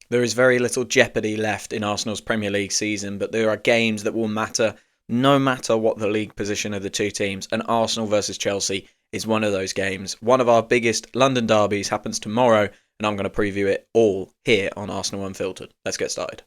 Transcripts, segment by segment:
There is very little jeopardy left in Arsenal's Premier League season, but there are games that will matter no matter what the league position of the two teams, and Arsenal versus Chelsea is one of those games. One of our biggest London derbies happens tomorrow, and I'm going to preview it all here on Arsenal Unfiltered. Let's get started.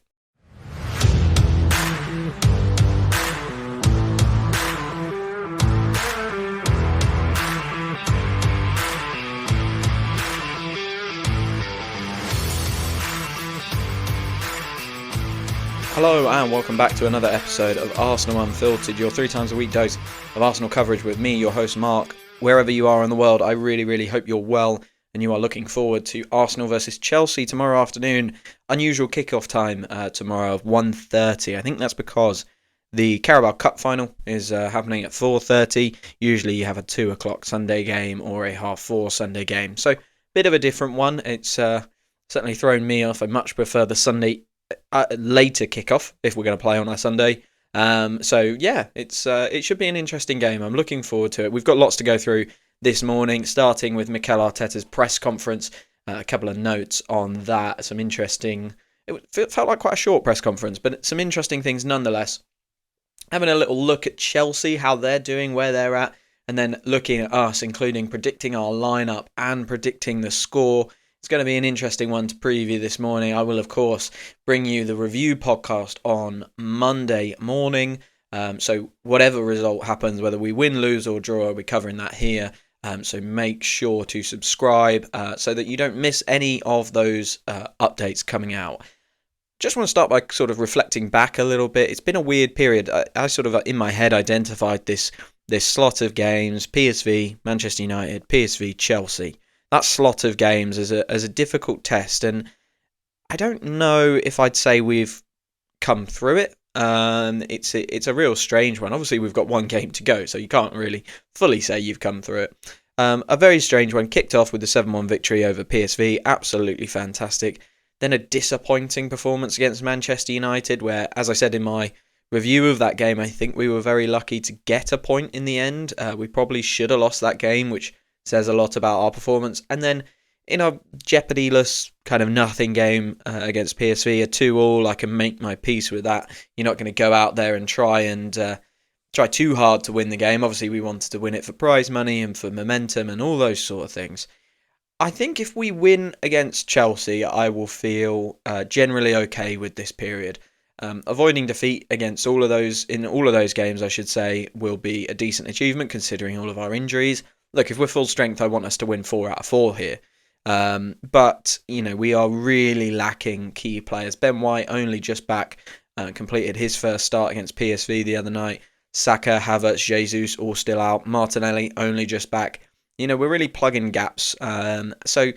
Hello and welcome back to another episode of Arsenal Unfiltered, your 3 times a week dose of Arsenal coverage with me, your host Mark. Wherever you are in the world, I really hope you're well and you are looking forward to Arsenal versus Chelsea tomorrow afternoon. Unusual kickoff time tomorrow of 1:30. I think that's because the Carabao Cup final is happening at 4:30. Usually you have a 2 o'clock Sunday game or a 4:30 Sunday game. So, bit of a different one. It's certainly thrown me off. I much prefer the Sunday later kickoff if we're going to play on a Sunday. It should be an interesting game. I'm looking forward to it. We've got lots to go through this morning, starting with Mikel Arteta's press conference. A couple of notes on that. It felt like quite a short press conference, but some interesting things nonetheless. Having a little look at Chelsea, how they're doing, where they're at, and then looking at us, including predicting our lineup and predicting the score. It's going to be an interesting one to preview this morning. I will, of course, bring you the review podcast on Monday morning. So whatever result happens, whether we win, lose or draw, I'll be covering that here. So make sure to subscribe so that you don't miss any of those updates coming out. Just want to start by sort of reflecting back a little bit. It's been a weird period. I sort of, in my head, identified this slot of games: PSV, Manchester United, PSV, Chelsea. That slot of games as a difficult test, and I don't know if I'd say we've come through it. It's a real strange one. Obviously, we've got one game to go, so you can't really fully say you've come through it. A very strange one. Kicked off with the 7-1 victory over PSV, absolutely fantastic. Then a disappointing performance against Manchester United, where, as I said in my review of that game, I think we were very lucky to get a point in the end. We probably should have lost that game, which says a lot about our performance. And then in a jeopardy-less kind of nothing game against PSV, a 2-2, I can make my peace with that. You're not going to go out there and try too hard to win the game. Obviously, we wanted to win it for prize money and for momentum and all those sort of things. I think if we win against Chelsea, I will feel generally okay with this period. Avoiding defeat against all of those games, I should say, will be a decent achievement considering all of our injuries. Look, if we're full strength, I want us to win 4 out of 4 here. But, we are really lacking key players. Ben White only just back, completed his first start against PSV the other night. Saka, Havertz, Jesus all still out. Martinelli only just back. We're really plugging gaps. So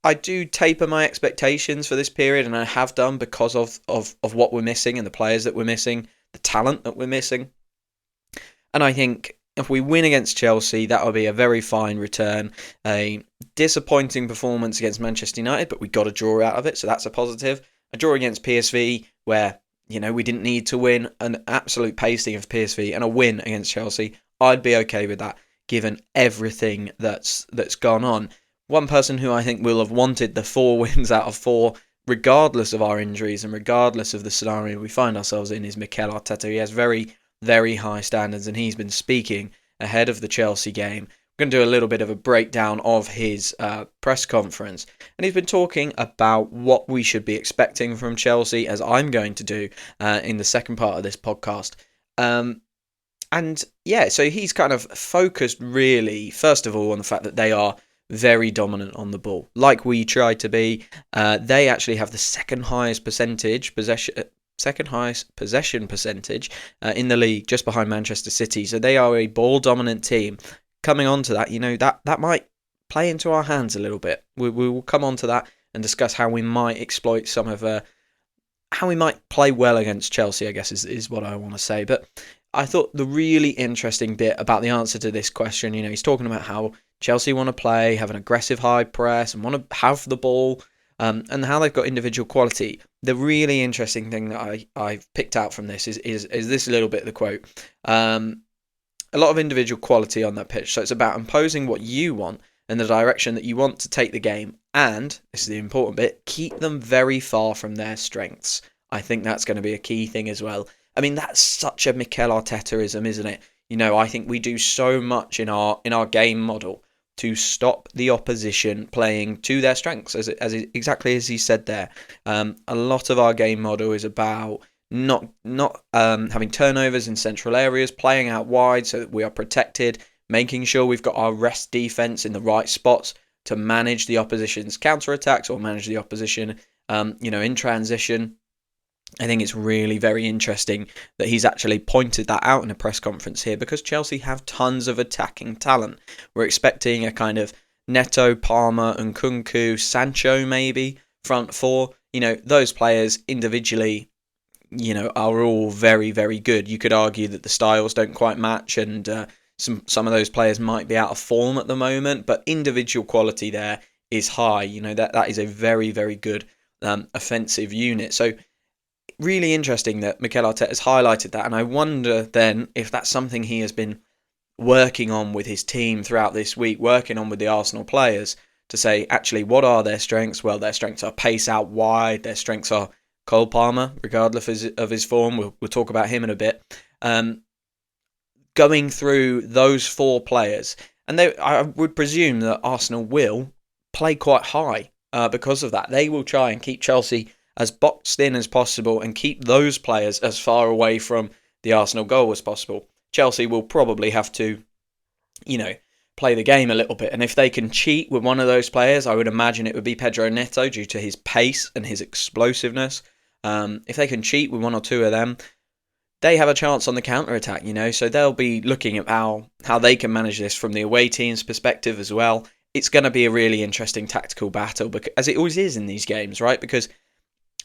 I do taper my expectations for this period, and I have done because of what we're missing and the players that we're missing, the talent that we're missing. And I think if we win against Chelsea, that will be a very fine return. A disappointing performance against Manchester United, but we got a draw out of it, so that's a positive. A draw against PSV, where we didn't need to win, an absolute pasting of PSV, and a win against Chelsea. I'd be okay with that, given everything that's gone on. One person who I think will have wanted the 4 wins out of 4, regardless of our injuries and regardless of the scenario we find ourselves in, is Mikel Arteta. He has very high standards, and he's been speaking ahead of the Chelsea game. We're going to do a little bit of a breakdown of his press conference, and he's been talking about what we should be expecting from Chelsea, as I'm going to do in the second part of this podcast. So he's kind of focused really, first of all, on the fact that they are very dominant on the ball, like we tried to be. They actually have the second highest possession percentage in the league, just behind Manchester City. So they are a ball dominant team. Coming on to that, that might play into our hands a little bit. We will come on to that and discuss how we might exploit some of how we might play well against Chelsea, I guess is what I want to say. But I thought the really interesting bit about the answer to this question, he's talking about how Chelsea want to play, have an aggressive high press and want to have the ball, and how they've got individual quality. The really interesting thing that I've picked out from this is this little bit of the quote. A lot of individual quality on that pitch. So it's about imposing what you want and the direction that you want to take the game And, this is the important bit, keep them very far from their strengths. I think that's going to be a key thing as well. I mean, that's such a Mikel Artetaism, isn't it? I think we do so much in our game model to stop the opposition playing to their strengths, exactly as he said there. A lot of our game model is about not having turnovers in central areas, playing out wide so that we are protected, making sure we've got our rest defense in the right spots to manage the opposition's counter-attacks or manage the opposition, in transition. I think it's really very interesting that he's actually pointed that out in a press conference here, because Chelsea have tons of attacking talent. We're expecting a kind of Neto, Palmer, and Nkunku, Sancho maybe, front four. Those players individually, are all very, very good. You could argue that the styles don't quite match, and some of those players might be out of form at the moment, but individual quality there is high. That is a very, very good offensive unit. So really interesting that Mikel Arteta has highlighted that, and I wonder then if that's something he has been working on with his team throughout this week, working on with the Arsenal players to say, actually, what are their strengths? Well, their strengths are pace out wide, their strengths are Cole Palmer, regardless of his form. We'll talk about him in a bit. Going through those four players, and I would presume that Arsenal will play quite high because of that. They will try and keep Chelsea as boxed in as possible and keep those players as far away from the Arsenal goal as possible. Chelsea will probably have to, play the game a little bit. And if they can cheat with one of those players, I would imagine it would be Pedro Neto due to his pace and his explosiveness. If they can cheat with one or two of them, they have a chance on the counter-attack, So they'll be looking at how they can manage this from the away team's perspective as well. It's going to be a really interesting tactical battle, as it always is in these games, right? Because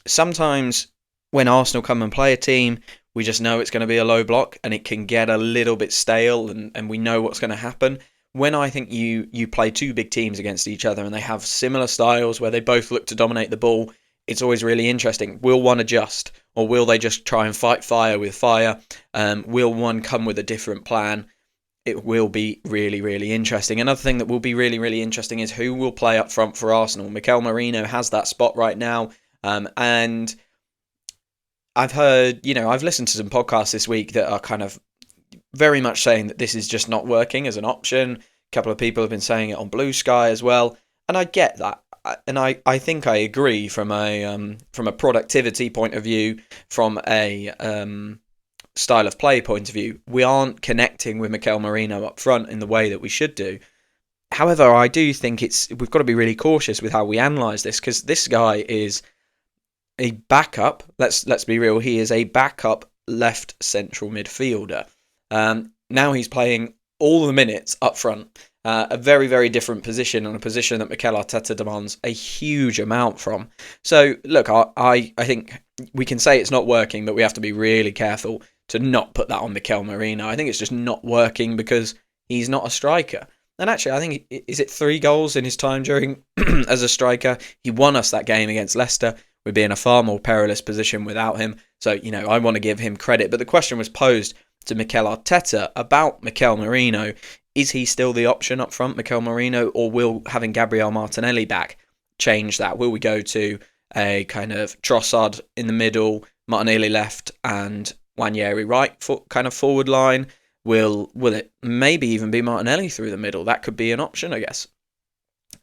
sometimes when Arsenal come and play a team, we just know it's going to be a low block and it can get a little bit stale and we know what's going to happen. When I think you play two big teams against each other and they have similar styles where they both look to dominate the ball, it's always really interesting. Will one adjust, or will they just try and fight fire with fire? Will one come with a different plan? It will be really, really interesting. Another thing that will be really, really interesting is who will play up front for Arsenal. Mikel Merino has that spot right now. And I've heard, I've listened to some podcasts this week that are kind of very much saying that this is just not working as an option. A couple of people have been saying it on Blue Sky as well. And I get that. And I think I agree from a productivity point of view, from a style of play point of view. We aren't connecting with Mikel Merino up front in the way that we should do. However, I do think we've got to be really cautious with how we analyse this, because this guy is a backup. Let's be real. He is a backup left central midfielder. Now he's playing all the minutes up front. A very, very different position, and a position that Mikel Arteta demands a huge amount from. So, look, I think we can say it's not working, but we have to be really careful to not put that on Mikel Merino. I think it's just not working because he's not a striker. And actually, I think, is it 3 goals in his time during as a striker? He won us that game against Leicester. We'd be in a far more perilous position without him. So, I want to give him credit. But the question was posed to Mikel Arteta about Mikel Merino. Is he still the option up front, Mikel Merino, or will having Gabriel Martinelli back change that? Will we go to a kind of Trossard in the middle, Martinelli left, and Nwaneri right kind of forward line? Will it maybe even be Martinelli through the middle? That could be an option, I guess.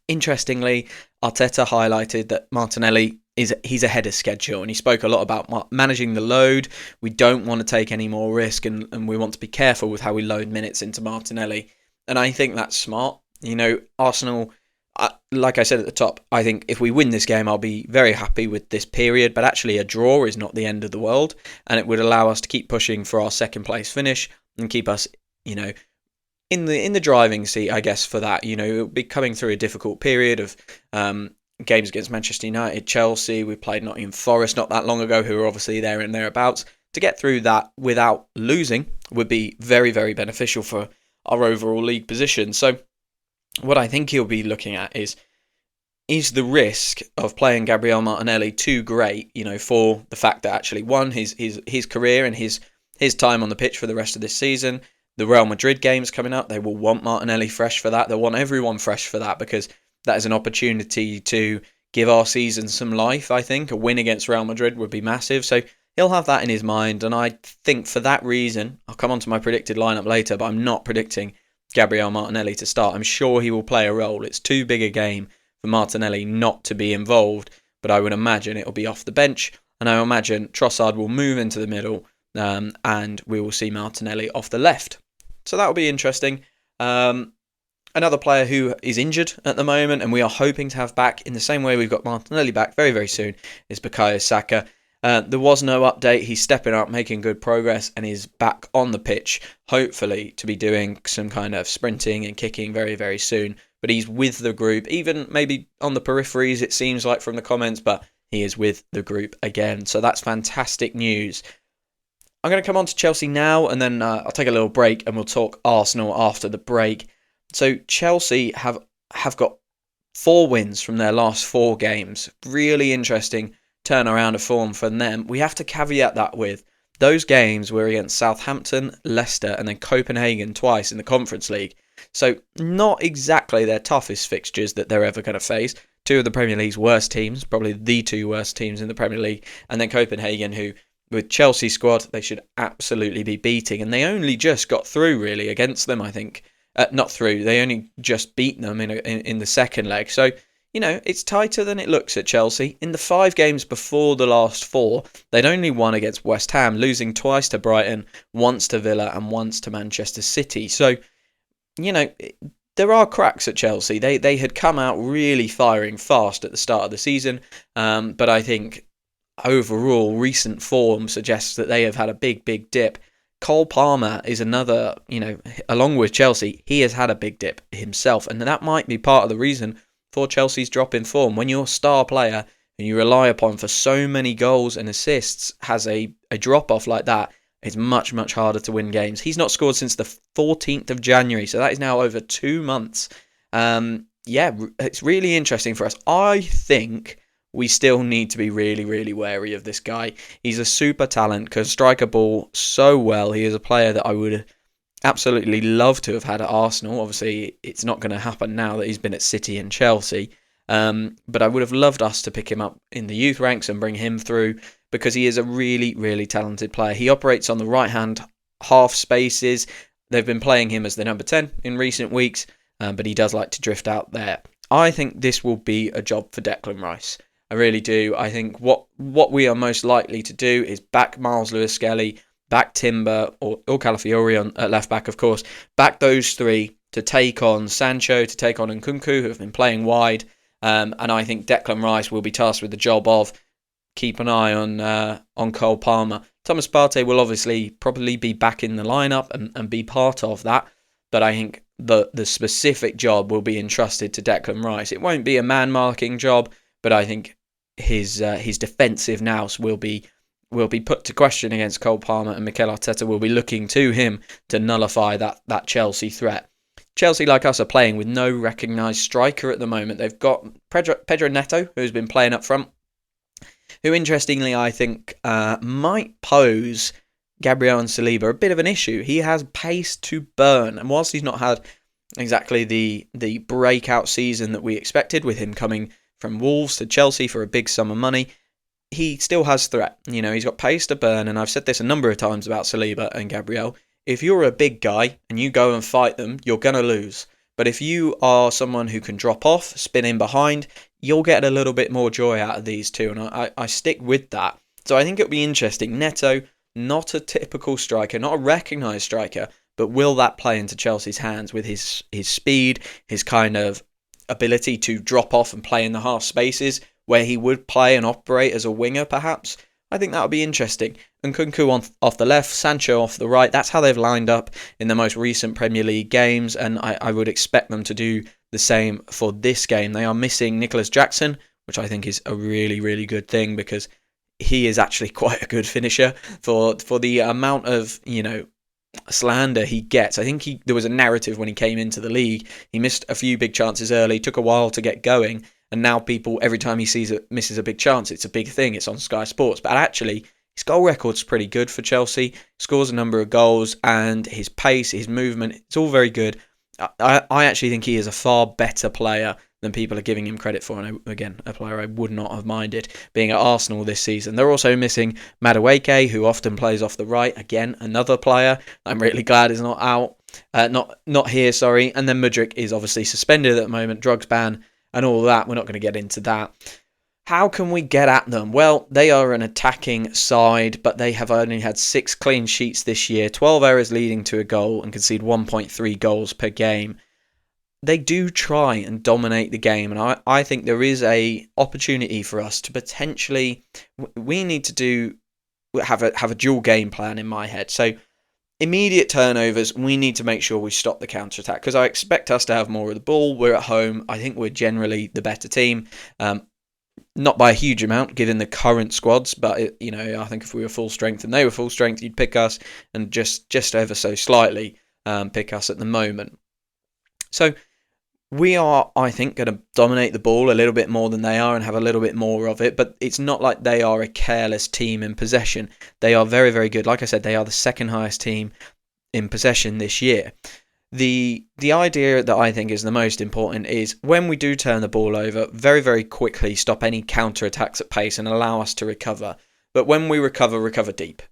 Interestingly, Arteta highlighted that Martinelli he's ahead of schedule, and he spoke a lot about managing the load. We don't want to take any more risk, and we want to be careful with how we load minutes into Martinelli. And I think that's smart. Arsenal, like I said at the top, I think if we win this game, I'll be very happy with this period. But actually, a draw is not the end of the world, and it would allow us to keep pushing for our second place finish and keep us, in the driving seat, I guess, for that. It'll be coming through a difficult period of games against Manchester United, Chelsea. We played Nottingham Forest not that long ago, who are obviously there and thereabouts. To get through that without losing would be very, very beneficial for our overall league position. So what I think he'll be looking at is the risk of playing Gabriel Martinelli too great, for the fact that actually, one, his career and his time on the pitch for the rest of this season. The Real Madrid games coming up, they will want Martinelli fresh for that. They'll want everyone fresh for that, because that is an opportunity to give our season some life, I think. A win against Real Madrid would be massive. So he'll have that in his mind. And I think for that reason, I'll come on to my predicted lineup later, but I'm not predicting Gabriel Martinelli to start. I'm sure he will play a role. It's too big a game for Martinelli not to be involved, but I would imagine it'll be off the bench. And I imagine Trossard will move into the middle, and we will see Martinelli off the left. So that will be interesting. Another player who is injured at the moment and we are hoping to have back in the same way we've got Martinelli back very, very soon is Bukayo Saka. There was no update. He's stepping up, making good progress, and is back on the pitch, hopefully to be doing some kind of sprinting and kicking very, very soon. But he's with the group, even maybe on the peripheries, it seems like from the comments, but he is with the group again. So that's fantastic news. I'm going to come on to Chelsea now, and then I'll take a little break, and we'll talk Arsenal after the break. So Chelsea have got 4 wins from their last 4 games. Really interesting turnaround of form for them. We have to caveat that with those games were against Southampton, Leicester, and then Copenhagen twice in the Conference League. So not exactly their toughest fixtures that they're ever going to face. 2 of the Premier League's worst teams, probably the 2 worst teams in the Premier League, and then Copenhagen, who with Chelsea squad they should absolutely be beating, and they only just got through really against them, I think. Not through, they only just beat them in the second leg. So, you know, it's tighter than it looks at Chelsea. In the 5 games before the last 4, they'd only won against West Ham, losing twice to Brighton, once to Villa and once to Manchester City. So, you know, there are cracks at Chelsea. They had come out really firing fast at the start of the season, but I think overall recent form suggests that they have had a big dip. Cole Palmer is another, you know, along with Chelsea, he has had a big dip himself, and that might be part of the reason for Chelsea's drop in form. When your star player, and you rely upon for so many goals and assists, has a drop-off like that, it's much harder to win games. He's not scored since the 14th of January, so that is now over 2 months. Yeah, it's really interesting for us. I think we still need to be really wary of this guy. He's a super talent, can strike a ball so well. He is a player that I would absolutely love to have had at Arsenal. Obviously, it's not going to happen now that he's been at City and Chelsea. But I would have loved us to pick him up in the youth ranks and bring him through, because he is a really talented player. He operates on the right-hand half spaces. They've been playing him as the number 10 in recent weeks, but he does like to drift out there. I think this will be a job for Declan Rice. I really do. I think what we are most likely to do is back Miles Lewis-Skelly, back Timber or Calafiori on at left back, of course, back those 3 to take on Sancho, to take on Nkunku, who have been playing wide, and I think Declan Rice will be tasked with the job of keep an eye on Cole Palmer. Thomas Partey will obviously probably be back in the lineup and be part of that, but I think the specific job will be entrusted to Declan Rice. It won't be a man-marking job, but I think his defensive nous will be put to question against Cole Palmer, and Mikel Arteta will be looking to him to nullify that Chelsea threat. Chelsea, like us, are playing with no recognised striker at the moment. They've got Pedro Neto, who's been playing up front, who interestingly I think might pose Gabriel and Saliba a bit of an issue. He has pace to burn, and whilst he's not had exactly the breakout season that we expected with him coming from Wolves to Chelsea for a big sum of money, he still has threat. You know, he's got pace to burn, and I've said this a number of times about Saliba and Gabriel. If you're a big guy and you go and fight them, you're going to lose. But if you are someone who can drop off, spin in behind, you'll get a little bit more joy out of these two, and I stick with that. So I think it'll be interesting. Neto, not a typical striker, not a recognised striker, but will that play into Chelsea's hands with his speed, his kind of ability to drop off and play in the half spaces where he would play and operate as a winger perhaps? I think that would be interesting. And Nkunku off the left, Sancho off the right. That's how they've lined up in the most recent Premier League games, and I would expect them to do the same for this game. They are missing Nicholas Jackson, which I think is a really good thing, because he is actually quite a good finisher for the amount of, you know, slander he gets. I think there was a narrative when he came into the league. He missed a few big chances early, took a while to get going, and now people, every time he misses a big chance, it's a big thing. It's on Sky Sports. But actually, his goal record's pretty good for Chelsea. Scores a number of goals, and his pace, his movement, it's all very good. I actually think he is a far better player than people are giving him credit for. And again, a player I would not have minded being at Arsenal this season. They're also missing Madueke, who often plays off the right. Again, another player I'm really glad is not out. Not here, sorry. And then Mudryk is obviously suspended at the moment, drugs ban and all that. We're not going to get into that. How can we get at them? Well, they are an attacking side, but they have only had 6 clean sheets this year, 12 errors leading to a goal, and concede 1.3 goals per game. They do try and dominate the game, and I think there is a opportunity for us to potentially. We need to have a dual game plan in my head. So immediate turnovers, we need to make sure we stop the counter attack because I expect us to have more of the ball. We're at home. I think we're generally the better team. Not by a huge amount, given the current squads, but I think if we were full strength and they were full strength, you'd pick us, and just ever so slightly pick us at the moment. So we are, I think, going to dominate the ball a little bit more than they are and have a little bit more of it, but it's not like they are a careless team in possession. They are very, very good. Like I said, they are the second highest team in possession this year. The idea that I think is the most important is when we do turn the ball over, very, very quickly stop any counter-attacks at pace and allow us to recover. But when we recover deep.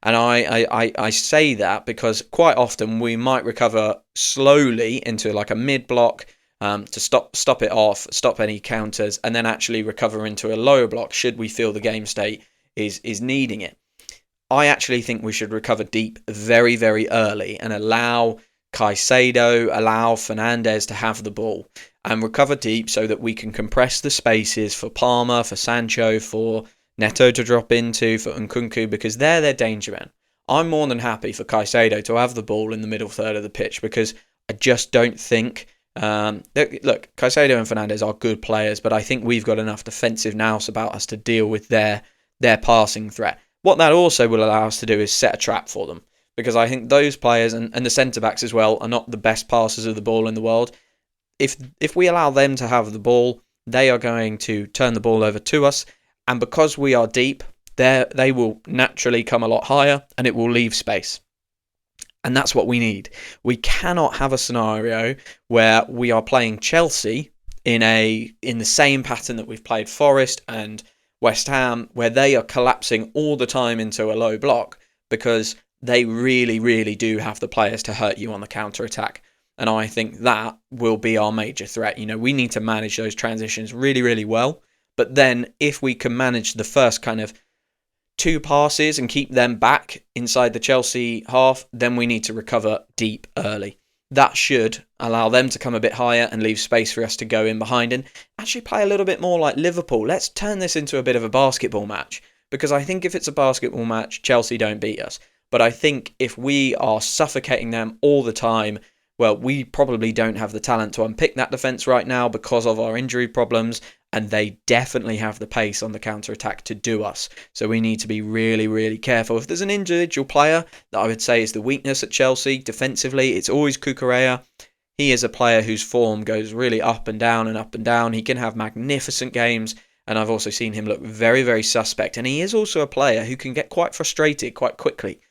And I say that because quite often we might recover slowly into like a mid-block to stop it off, stop any counters, and then actually recover into a lower block should we feel the game state is needing it. I actually think we should recover deep very, very early and allow Caicedo, allow Fernandes to have the ball and recover deep so that we can compress the spaces for Palmer, for Sancho, for Neto to drop into, for Nkunku, because they're their danger men. I'm more than happy for Caicedo to have the ball in the middle third of the pitch because I just don't think... look, Caicedo and Fernandes are good players, but I think we've got enough defensive nous about us to deal with their passing threat. What that also will allow us to do is set a trap for them. Because I think those players and the centre-backs as well are not the best passers of the ball in the world. If we allow them to have the ball, they are going to turn the ball over to us. And because we are deep, they will naturally come a lot higher and it will leave space. And that's what we need. We cannot have a scenario where we are playing Chelsea in the same pattern that we've played Forest and West Ham, where they are collapsing all the time into a low block because they really, really do have the players to hurt you on the counter-attack. And I think that will be our major threat. We need to manage those transitions really, really well. But then if we can manage the first kind of 2 passes and keep them back inside the Chelsea half, then we need to recover deep early. That should allow them to come a bit higher and leave space for us to go in behind and actually play a little bit more like Liverpool. Let's turn this into a bit of a basketball match. Because I think if it's a basketball match, Chelsea don't beat us. But I think if we are suffocating them all the time, well, we probably don't have the talent to unpick that defence right now because of our injury problems, and they definitely have the pace on the counter-attack to do us. So we need to be really, really careful. If there's an individual player that I would say is the weakness at Chelsea defensively, it's always Cucurella. He is a player whose form goes really up and down and up and down. He can have magnificent games, and I've also seen him look very, very suspect. And he is also a player who can get quite frustrated quite quickly.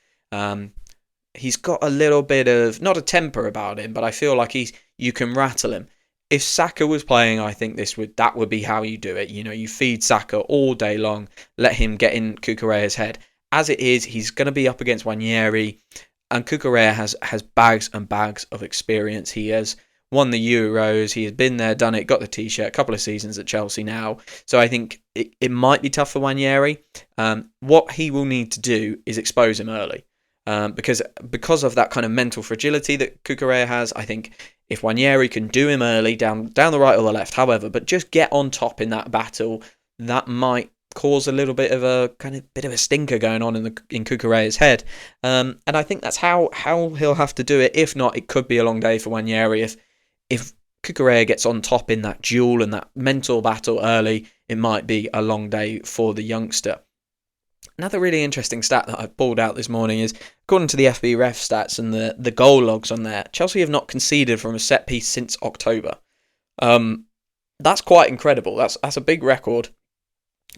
He's got a little bit of, not a temper about him, but I feel like you can rattle him. If Saka was playing, I think that would be how you do it. You feed Saka all day long, let him get in Cucurella's head. As it is, he's going to be up against Ranieri, and Cucurella has bags and bags of experience. He has won the Euros, he has been there, done it, got the t-shirt, a couple of seasons at Chelsea now. So I think it might be tough for Ranieri. What he will need to do is expose him early. Because of that kind of mental fragility that Cucurella has, I think if Ranieri can do him early, down the right or the left, however, but just get on top in that battle, that might cause a little bit of a stinker going on in Cucurella's head. And I think that's how he'll have to do it. If not, it could be a long day for Ranieri. If Cucurella gets on top in that duel and that mental battle early, it might be a long day for the youngster. Another really interesting stat that I've pulled out this morning is, according to the FB Ref stats and the goal logs on there, Chelsea have not conceded from a set piece since October. That's quite incredible. That's a big record.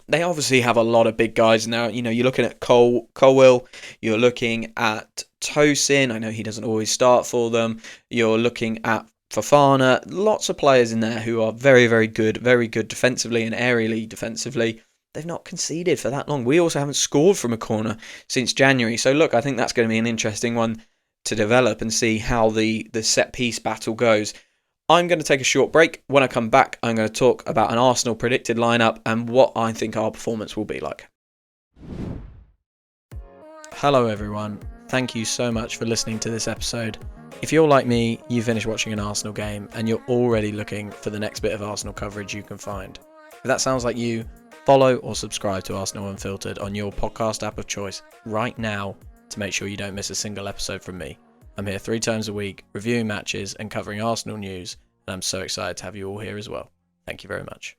They obviously have a lot of big guys now. You're looking at Colwill, you're looking at Tosin. I know he doesn't always start for them. You're looking at Fofana, lots of players in there who are very, very good defensively and aerially defensively. They've not conceded for that long. We also haven't scored from a corner since January. So look, I think that's going to be an interesting one to develop and see how the set piece battle goes. I'm going to take a short break. When I come back, I'm going to talk about an Arsenal predicted lineup and what I think our performance will be like. Hello everyone. Thank you so much for listening to this episode. If you're like me, you finished watching an Arsenal game and you're already looking for the next bit of Arsenal coverage you can find. If that sounds like you, follow or subscribe to Arsenal Unfiltered on your podcast app of choice right now to make sure you don't miss a single episode from me. I'm here 3 times a week, reviewing matches and covering Arsenal news, and I'm so excited to have you all here as well. Thank you very much.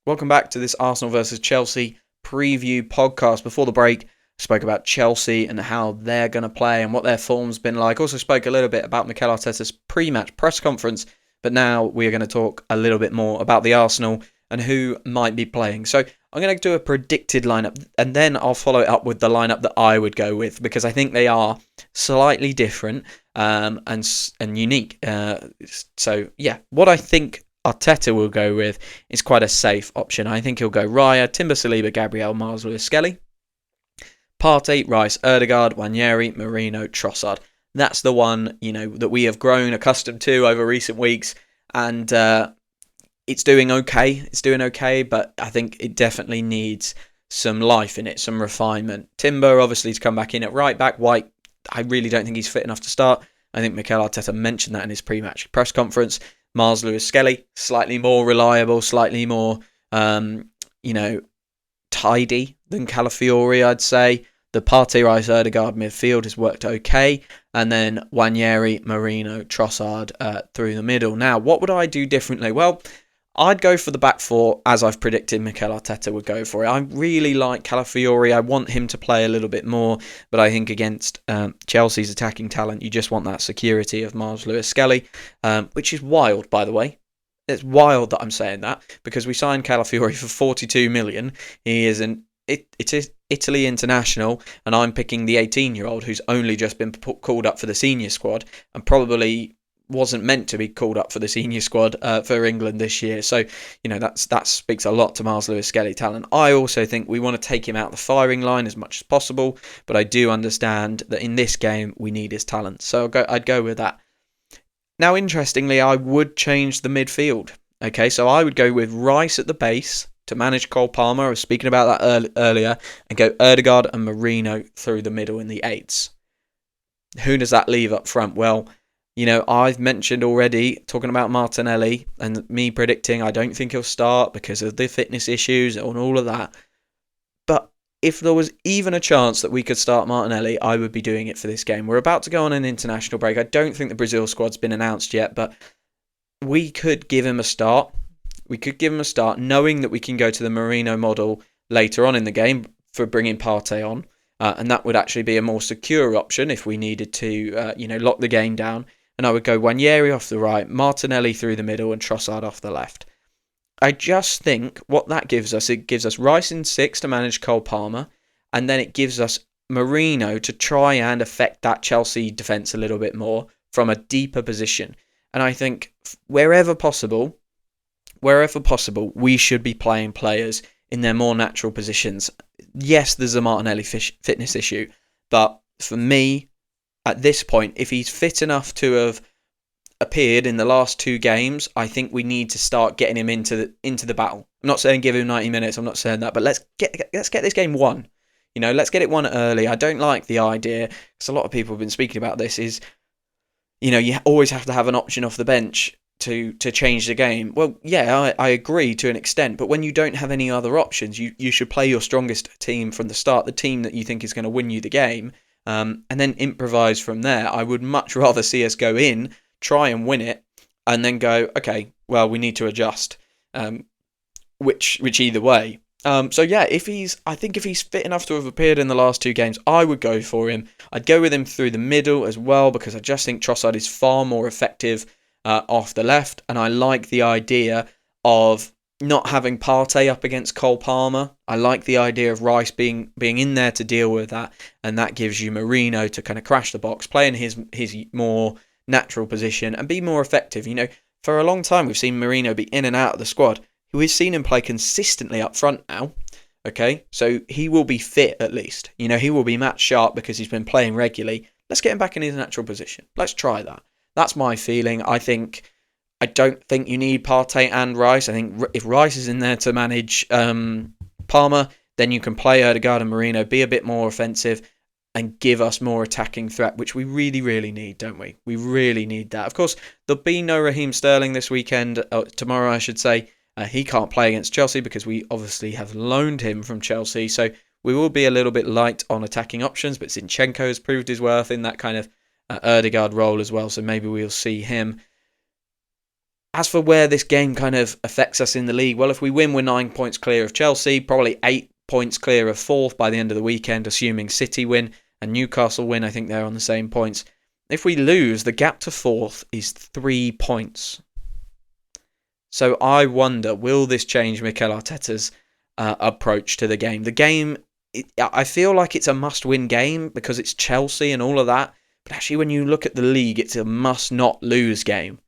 Welcome back to this Arsenal versus Chelsea preview podcast. Before the break, spoke about Chelsea and how they're going to play and what their form's been like. Also spoke a little bit about Mikel Arteta's pre-match press conference, but now we are going to talk a little bit more about the Arsenal and who might be playing. So I'm going to do a predicted lineup, and then I'll follow it up with the lineup that I would go with, because I think they are slightly different and unique. So yeah, what I think Arteta will go with is quite a safe option. I think he'll go Raya, Timber, Saliba, Gabriel, Miles, Lewis, Skelly, Partey, Rice, Ødegaard, Nwaneri, Merino, Trossard. That's the one, that we have grown accustomed to over recent weeks, and it's doing okay. It's doing okay, but I think it definitely needs some life in it, some refinement. Timber, obviously, to come back in at right back. White, I really don't think he's fit enough to start. I think Mikel Arteta mentioned that in his pre-match press conference. Miles, Lewis, Skelly, slightly more reliable, slightly more, tidy than Calafiori, I'd say. The Partey, Rice, Ødegaard midfield has worked okay. And then Nwaneri, Merino, Trossard through the middle. Now, what would I do differently? Well, I'd go for the back four as I've predicted Mikel Arteta would go for it. I really like Calafiori. I want him to play a little bit more. But I think against Chelsea's attacking talent, you just want that security of Miles, Lewis, Skelly, which is wild, by the way. It's wild that I'm saying that, because we signed Calafiori for 42 million. He is an Italy international, and I'm picking the 18-year-old who's only just been called up for the senior squad and probably wasn't meant to be called up for the senior squad for England this year. So, that speaks a lot to Miles Lewis Skelly talent. I also think we want to take him out the firing line as much as possible, but I do understand that in this game we need his talent. So I'd go with that. Now, interestingly, I would change the midfield. Okay, so I would go with Rice at the base to manage Cole Palmer. I was speaking about that earlier, and go Ødegaard and Merino through the middle in the eights. Who does that leave up front? Well, I've mentioned already, talking about Martinelli and me predicting I don't think he'll start because of the fitness issues and all of that. But if there was even a chance that we could start Martinelli, I would be doing it for this game. We're about to go on an international break. I don't think the Brazil squad's been announced yet, but we could give him a start. We could give him a start, knowing that we can go to the Merino model later on in the game for bringing Partey on. And that would actually be a more secure option if we needed to, lock the game down. And I would go Nwaneri off the right, Martinelli through the middle, and Trossard off the left. I just think what that gives us, it gives us Rice in 6 to manage Cole Palmer, and then it gives us Merino to try and affect that Chelsea defence a little bit more from a deeper position. And I think wherever possible, we should be playing players in their more natural positions. Yes, there's a Martinelli fitness issue, but for me, at this point, if he's fit enough to have appeared in the last 2 games, I think we need to start getting him into the battle. I'm not saying give him 90 minutes. I'm not saying that, but let's get this game won. Let's get it won early. I don't like the idea, because a lot of people have been speaking about this, is you always have to have an option off the bench to change the game. Well, yeah, I agree to an extent, but when you don't have any other options, you should play your strongest team from the start, the team that you think is going to win you the game, and then improvise from there. I would much rather see us go in, try and win it, and then go, okay, well, we need to adjust, which either way. So yeah, if he's fit enough to have appeared in the last 2 games, I would go for him. I'd go with him through the middle as well, because I just think Trossard is far more effective off the left, and I like the idea of not having Partey up against Cole Palmer. I like the idea of Rice being in there to deal with that, and that gives you Merino to kind of crash the box, playing his more natural position and be more effective. For a long time we've seen Merino be in and out of the squad. We've seen him play consistently up front now. Okay, so he will be fit at least. He will be match sharp because he's been playing regularly. Let's get him back in his natural position. Let's try that. That's my feeling. I don't think you need Partey and Rice. I think if Rice is in there to manage Palmer, then you can play Odegaard and Merino, be a bit more offensive, and give us more attacking threat, which we really, really need, don't we? We really need that. Of course, there'll be no Raheem Sterling this weekend, tomorrow I should say. He can't play against Chelsea because we obviously have loaned him from Chelsea, so we will be a little bit light on attacking options, but Zinchenko has proved his worth in that kind of Odegaard role as well, so maybe we'll see him. As for where this game kind of affects us in the league, well, if we win, we're 9 points clear of Chelsea, probably 8 points clear of 4th by the end of the weekend, assuming City win and Newcastle win. I think they're on the same points. If we lose, the gap to 4th is 3 points. So I wonder, will this change Mikel Arteta's approach to the game? The game, I feel like it's a must-win game because it's Chelsea and all of that. But actually, when you look at the league, it's a must-not-lose game.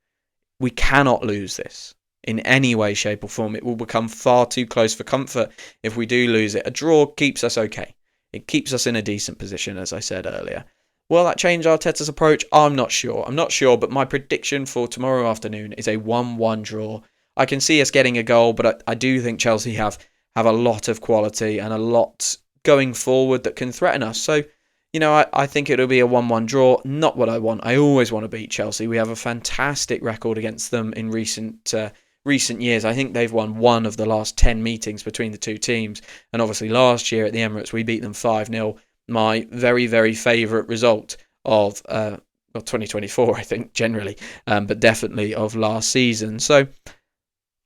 We cannot lose this in any way, shape or form. It will become far too close for comfort if we do lose it. A draw keeps us okay. It keeps us in a decent position, as I said earlier. Will that change Arteta's approach? I'm not sure, but my prediction for tomorrow afternoon is a 1-1 draw. I can see us getting a goal, but I do think Chelsea have a lot of quality and a lot going forward that can threaten us. So, I think it'll be a 1-1 draw. Not what I want. I always want to beat Chelsea. We have a fantastic record against them in recent years. I think they've won 1 of the last 10 meetings between the two teams. And obviously last year at the Emirates, we beat them 5-0. My very, very favourite result of 2024, I think, generally, but definitely of last season. So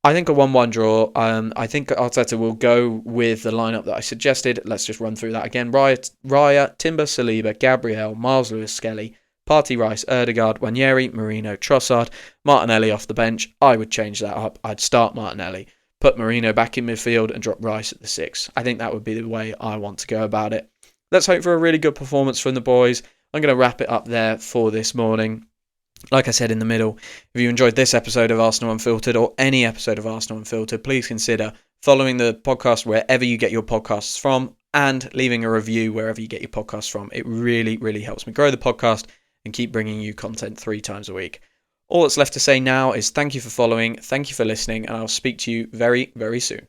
I think a 1-1 draw. I think Arteta will go with the lineup that I suggested. Let's just run through that again. Raya, Timber, Saliba, Gabriel, Miles Lewis-Skelly, Partey, Rice, Odegaard, Wanyeri, Merino, Trossard, Martinelli off the bench. I would change that up. I'd start Martinelli, put Merino back in midfield and drop Rice at the 6. I think that would be the way I want to go about it. Let's hope for a really good performance from the boys. I'm going to wrap it up there for this morning. Like I said in the middle, if you enjoyed this episode of Arsenal Unfiltered or any episode of Arsenal Unfiltered, please consider following the podcast wherever you get your podcasts from and leaving a review wherever you get your podcasts from. It really, really helps me grow the podcast and keep bringing you content 3 times a week. All that's left to say now is thank you for following, thank you for listening, and I'll speak to you very, very soon.